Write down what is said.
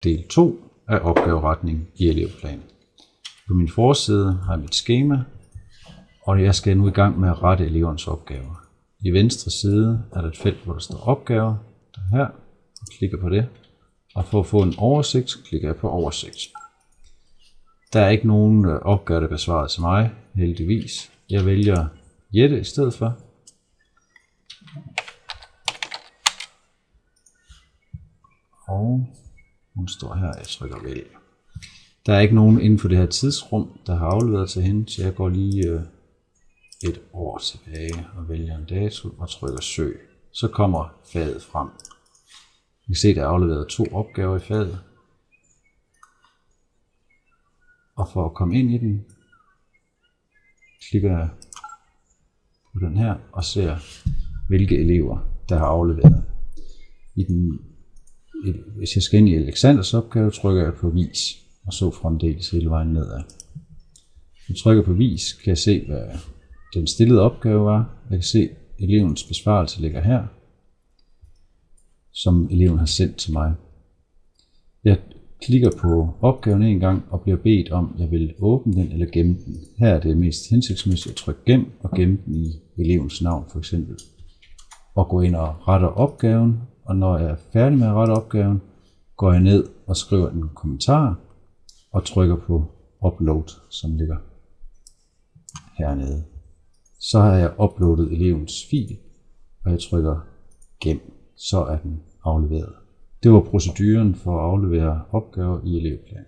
del 2 af opgaveretning i elevplanen. På min forside har jeg mit skema, og jeg skal nu i gang med at rette elevernes opgaver. I venstre side er der et felt, hvor der står opgaver. Der her. Jeg klikker på det. Og for at få en oversigt, klikker jeg på oversigt. Der er ikke nogen opgave, der er besvaret til mig, heldigvis. Jeg vælger Jette i stedet for. Og hun står her, jeg trykker vælg. Der er ikke nogen inden for det her tidsrum, der har afleveret til hende, så jeg går lige et år tilbage og vælger en dato og trykker søg. Så kommer faget frem. I kan se, der er afleveret 2 opgaver i faget. Og for at komme ind i den, klikker jeg på den her og ser, hvilke elever, der har afleveret. Hvis jeg skal ind i Alexanders opgave, trykker jeg på vis, og så fremdeles hele vejen nedad. Når jeg trykker på vis, kan jeg se, hvad den stillede opgave var. Jeg kan se, at elevens besvarelse ligger her, som eleven har sendt til mig. Jeg klikker på opgaven en gang og bliver bedt om, jeg vil åbne den eller gemme den. Her er det mest hensigtsmæssigt at trykke gem og gemme den i elevens navn for eksempel. Og gå ind og retter opgaven, og når jeg er færdig med at rette opgaven, går jeg ned og skriver en kommentar og trykker på upload, som ligger hernede. Så har jeg uploadet elevens fil, og jeg trykker gem, så er den afleveret. Det var proceduren for at aflevere opgaver i elevplanen.